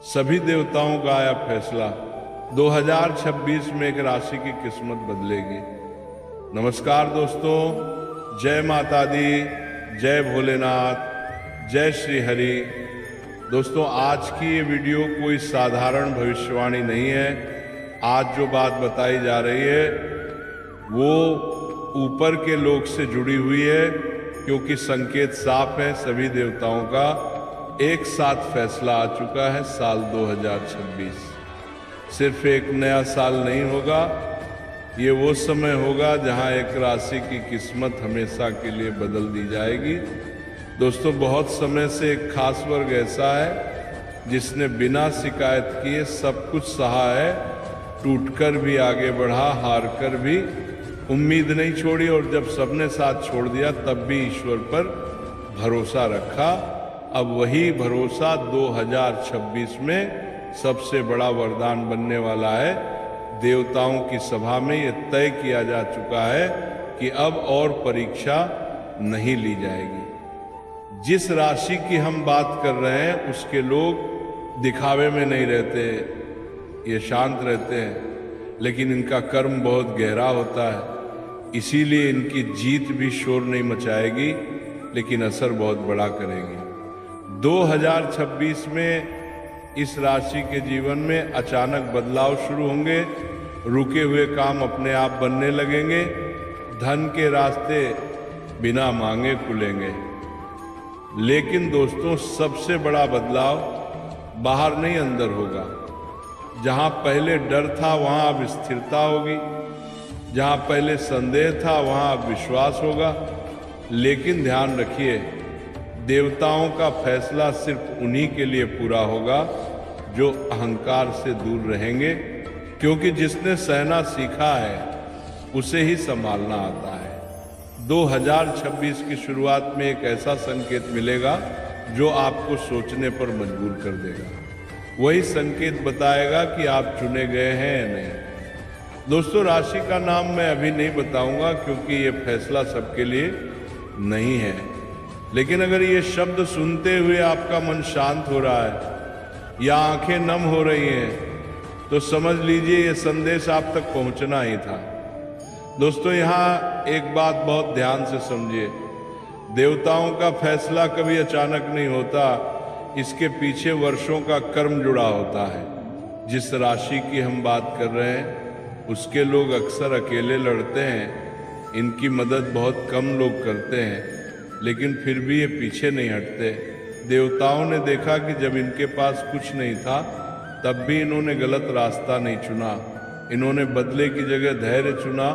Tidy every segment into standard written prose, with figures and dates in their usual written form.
सभी देवताओं का आया फैसला। 2026 में एक राशि की किस्मत बदलेगी। नमस्कार दोस्तों, जय माता दी, जय भोलेनाथ, जय श्री हरि। दोस्तों, आज की ये वीडियो कोई साधारण भविष्यवाणी नहीं है। आज जो बात बताई जा रही है वो ऊपर के लोक से जुड़ी हुई है, क्योंकि संकेत साफ है। सभी देवताओं का एक साथ फैसला आ चुका है। साल 2026 सिर्फ एक नया साल नहीं होगा, ये वो समय होगा जहां एक राशि की किस्मत हमेशा के लिए बदल दी जाएगी। दोस्तों, बहुत समय से एक खास वर्ग ऐसा है जिसने बिना शिकायत किए सब कुछ सहा है, टूटकर भी आगे बढ़ा, हार कर भी उम्मीद नहीं छोड़ी, और जब सबने साथ छोड़ दिया तब भी ईश्वर पर भरोसा रखा। अब वही भरोसा 2026 में सबसे बड़ा वरदान बनने वाला है। देवताओं की सभा में ये तय किया जा चुका है कि अब और परीक्षा नहीं ली जाएगी। जिस राशि की हम बात कर रहे हैं उसके लोग दिखावे में नहीं रहते, ये शांत रहते हैं, लेकिन इनका कर्म बहुत गहरा होता है। इसीलिए इनकी जीत भी शोर नहीं मचाएगी, लेकिन असर बहुत बड़ा करेगी। 2026 में इस राशि के जीवन में अचानक बदलाव शुरू होंगे। रुके हुए काम अपने आप बनने लगेंगे। धन के रास्ते बिना मांगे खुलेंगे। लेकिन दोस्तों, सबसे बड़ा बदलाव बाहर नहीं, अंदर होगा। जहां पहले डर था वहां अब स्थिरता होगी। जहां पहले संदेह था वहां अब विश्वास होगा। लेकिन ध्यान रखिए, देवताओं का फैसला सिर्फ उन्हीं के लिए पूरा होगा जो अहंकार से दूर रहेंगे, क्योंकि जिसने सहना सीखा है उसे ही संभालना आता है। 2026 की शुरुआत में एक ऐसा संकेत मिलेगा जो आपको सोचने पर मजबूर कर देगा। वही संकेत बताएगा कि आप चुने गए हैं या नहीं। दोस्तों, राशि का नाम मैं अभी नहीं बताऊंगा, क्योंकि ये फैसला सबके लिए नहीं है। लेकिन अगर ये शब्द सुनते हुए आपका मन शांत हो रहा है या आंखें नम हो रही हैं, तो समझ लीजिए ये संदेश आप तक पहुंचना ही था। दोस्तों, यहाँ एक बात बहुत ध्यान से समझिए। देवताओं का फैसला कभी अचानक नहीं होता, इसके पीछे वर्षों का कर्म जुड़ा होता है। जिस राशि की हम बात कर रहे हैं उसके लोग अक्सर अकेले लड़ते हैं। इनकी मदद बहुत कम लोग करते हैं, लेकिन फिर भी ये पीछे नहीं हटते। देवताओं ने देखा कि जब इनके पास कुछ नहीं था तब भी इन्होंने गलत रास्ता नहीं चुना। इन्होंने बदले की जगह धैर्य चुना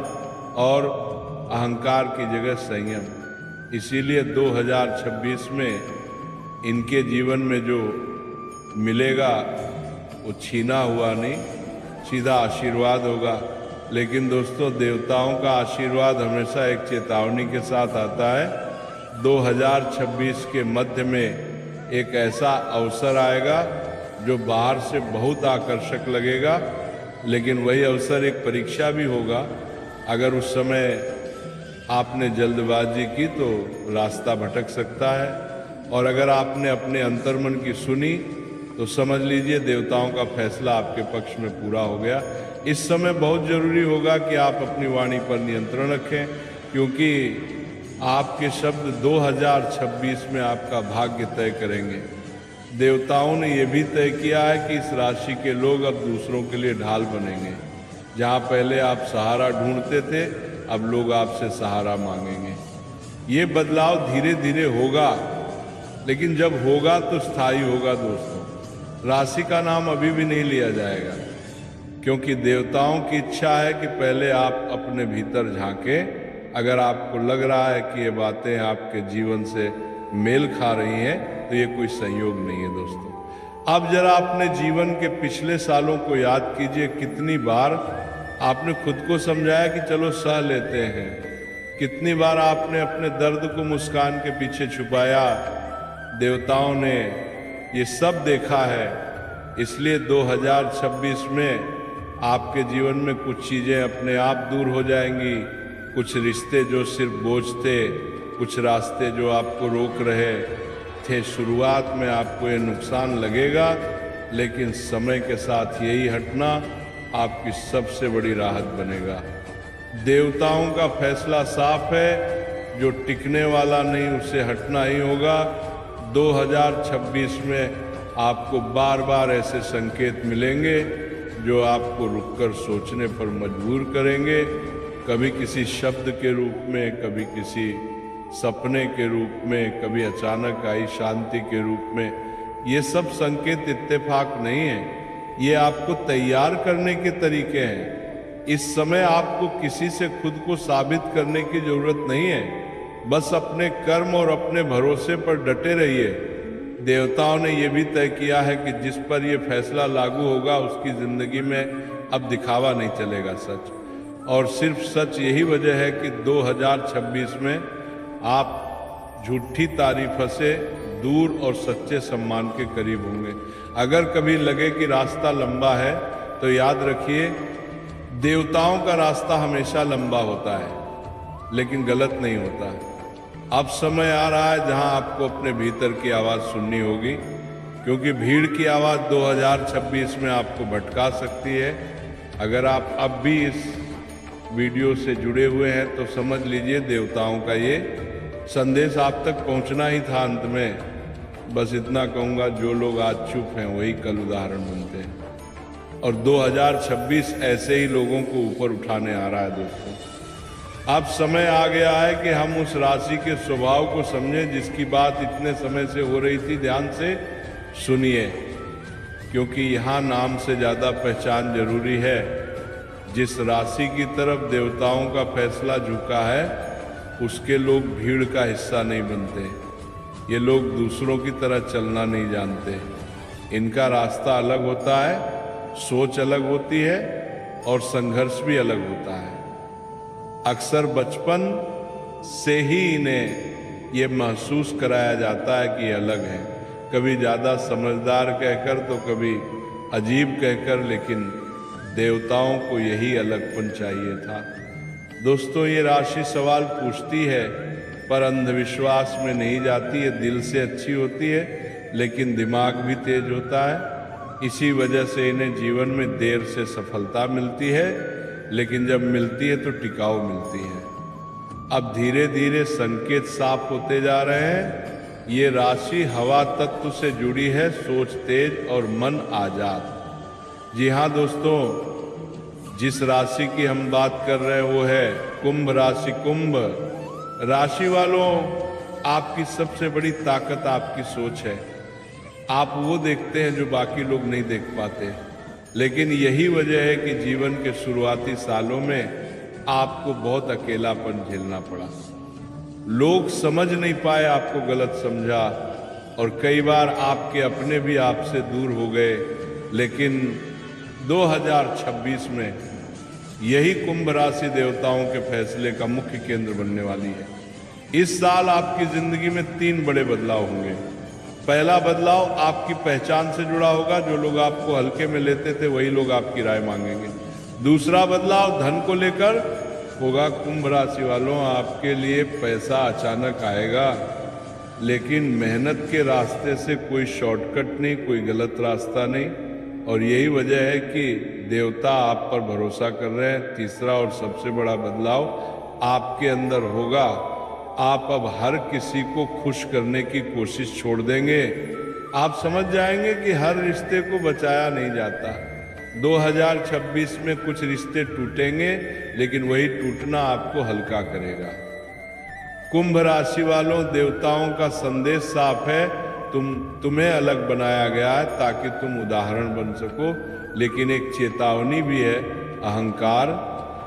और अहंकार की जगह संयम। इसीलिए 2026 में इनके जीवन में जो मिलेगा वो छीना हुआ नहीं, सीधा आशीर्वाद होगा। लेकिन दोस्तों, देवताओं का आशीर्वाद हमेशा एक चेतावनी के साथ आता है। 2026 के मध्य में एक ऐसा अवसर आएगा जो बाहर से बहुत आकर्षक लगेगा, लेकिन वही अवसर एक परीक्षा भी होगा। अगर उस समय आपने जल्दबाजी की तो रास्ता भटक सकता है, और अगर आपने अपने अंतर्मन की सुनी तो समझ लीजिए देवताओं का फैसला आपके पक्ष में पूरा हो गया। इस समय बहुत जरूरी होगा कि आप अपनी वाणी पर नियंत्रण रखें, क्योंकि आपके शब्द 2026 में आपका भाग्य तय करेंगे। देवताओं ने यह भी तय किया है कि इस राशि के लोग अब दूसरों के लिए ढाल बनेंगे। जहां पहले आप सहारा ढूंढते थे, अब लोग आपसे सहारा मांगेंगे। ये बदलाव धीरे धीरे होगा, लेकिन जब होगा तो स्थायी होगा। दोस्तों, राशि का नाम अभी भी नहीं लिया जाएगा, क्योंकि देवताओं की इच्छा है कि पहले आप अपने भीतर झांकें। अगर आपको लग रहा है कि ये बातें आपके जीवन से मेल खा रही हैं तो ये कोई संयोग नहीं है। दोस्तों, अब जरा अपने जीवन के पिछले सालों को याद कीजिए। कितनी बार आपने खुद को समझाया कि चलो सह लेते हैं। कितनी बार आपने अपने दर्द को मुस्कान के पीछे छुपाया। देवताओं ने ये सब देखा है। इसलिए 2026 में आपके जीवन में कुछ चीज़ें अपने आप दूर हो जाएंगी। कुछ रिश्ते जो सिर्फ बोझ थे, कुछ रास्ते जो आपको रोक रहे थे। शुरुआत में आपको ये नुकसान लगेगा, लेकिन समय के साथ यही हटना आपकी सबसे बड़ी राहत बनेगा। देवताओं का फैसला साफ है, जो टिकने वाला नहीं उसे हटना ही होगा। 2026 में आपको बार बार ऐसे संकेत मिलेंगे जो आपको रुककर सोचने पर मजबूर करेंगे, कभी किसी शब्द के रूप में, कभी किसी सपने के रूप में, कभी अचानक आई शांति के रूप में। ये सब संकेत इत्तेफाक नहीं है, ये आपको तैयार करने के तरीके हैं। इस समय आपको किसी से खुद को साबित करने की जरूरत नहीं है, बस अपने कर्म और अपने भरोसे पर डटे रहिए। देवताओं ने यह भी तय किया है कि जिस पर यह फैसला लागू होगा उसकी जिंदगी में अब दिखावा नहीं चलेगा, सच। और सिर्फ सच यही वजह है कि 2026 में आप झूठी तारीफ से दूर और सच्चे सम्मान के करीब होंगे। अगर कभी लगे कि रास्ता लंबा है तो याद रखिए, देवताओं का रास्ता हमेशा लंबा होता है लेकिन गलत नहीं होता। अब समय आ रहा है जहां आपको अपने भीतर की आवाज़ सुननी होगी, क्योंकि भीड़ की आवाज़ 2026 में आपको भटका सकती है। अगर आप अब भी इस वीडियो से जुड़े हुए हैं तो समझ लीजिए देवताओं का ये संदेश आप तक पहुंचना ही था। अंत में बस इतना कहूँगा, जो लोग आज चुप हैं वही कल उदाहरण बनते हैं, और 2026 ऐसे ही लोगों को ऊपर उठाने आ रहा है। दोस्तों, अब समय आ गया है कि हम उस राशि के स्वभाव को समझें जिसकी बात इतने समय से हो रही थी। ध्यान से सुनिए, क्योंकि यहाँ नाम से ज़्यादा पहचान जरूरी है। जिस राशि की तरफ देवताओं का फैसला झुका है उसके लोग भीड़ का हिस्सा नहीं बनते। ये लोग दूसरों की तरह चलना नहीं जानते। इनका रास्ता अलग होता है, सोच अलग होती है और संघर्ष भी अलग होता है। अक्सर बचपन से ही इन्हें ये महसूस कराया जाता है कि ये अलग है, कभी ज़्यादा समझदार कहकर तो कभी अजीब कहकर, लेकिन देवताओं को यही अलगपन चाहिए था। दोस्तों, ये राशि सवाल पूछती है पर अंधविश्वास में नहीं जाती। ये दिल से अच्छी होती है लेकिन दिमाग भी तेज होता है। इसी वजह से इन्हें जीवन में देर से सफलता मिलती है, लेकिन जब मिलती है तो टिकाऊ मिलती है। अब धीरे धीरे संकेत साफ होते जा रहे हैं। ये राशि हवा तत्व से जुड़ी है, सोच तेज और मन आजाद। जी हाँ दोस्तों, जिस राशि की हम बात कर रहे हैं वो है कुंभ राशि। कुंभ राशि वालों, आपकी सबसे बड़ी ताकत आपकी सोच है। आप वो देखते हैं जो बाकी लोग नहीं देख पाते, लेकिन यही वजह है कि जीवन के शुरुआती सालों में आपको बहुत अकेलापन झेलना पड़ा। लोग समझ नहीं पाए, आपको गलत समझा, और कई बार आपके अपने भी आपसे दूर हो गए। लेकिन 2026 में यही कुंभ राशि देवताओं के फैसले का मुख्य केंद्र बनने वाली है। इस साल आपकी जिंदगी में 3 बड़े बदलाव होंगे। पहला बदलाव आपकी पहचान से जुड़ा होगा। जो लोग आपको हल्के में लेते थे वही लोग आपकी राय मांगेंगे। दूसरा बदलाव धन को लेकर होगा। कुंभ राशि वालों, आपके लिए पैसा अचानक आएगा, लेकिन मेहनत के रास्ते से कोई शॉर्टकट नहीं, कोई गलत रास्ता नहीं, और यही वजह है कि देवता आप पर भरोसा कर रहे हैं। तीसरा और सबसे बड़ा बदलाव आपके अंदर होगा। आप अब हर किसी को खुश करने की कोशिश छोड़ देंगे। आप समझ जाएंगे कि हर रिश्ते को बचाया नहीं जाता। 2026 में कुछ रिश्ते टूटेंगे, लेकिन वही टूटना आपको हल्का करेगा। कुंभ राशि वालों, देवताओं का संदेश साफ है। तुम्हें अलग बनाया गया है ताकि तुम उदाहरण बन सको, लेकिन एक चेतावनी भी है। अहंकार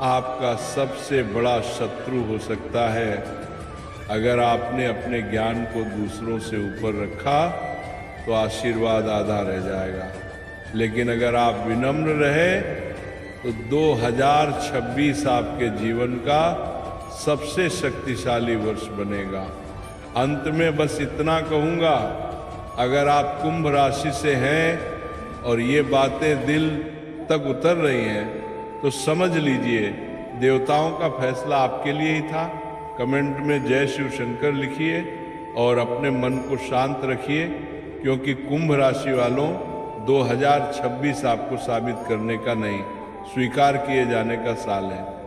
आपका सबसे बड़ा शत्रु हो सकता है। अगर आपने अपने ज्ञान को दूसरों से ऊपर रखा तो आशीर्वाद आधा रह जाएगा, लेकिन अगर आप विनम्र रहे तो 2026 आपके जीवन का सबसे शक्तिशाली वर्ष बनेगा। अंत में बस इतना कहूँगा, अगर आप कुंभ राशि से हैं और ये बातें दिल तक उतर रही हैं तो समझ लीजिए देवताओं का फैसला आपके लिए ही था। कमेंट में जय शिव शंकर लिखिए और अपने मन को शांत रखिए, क्योंकि कुंभ राशि वालों 2026 आपको साबित करने का नहीं, स्वीकार किए जाने का साल है।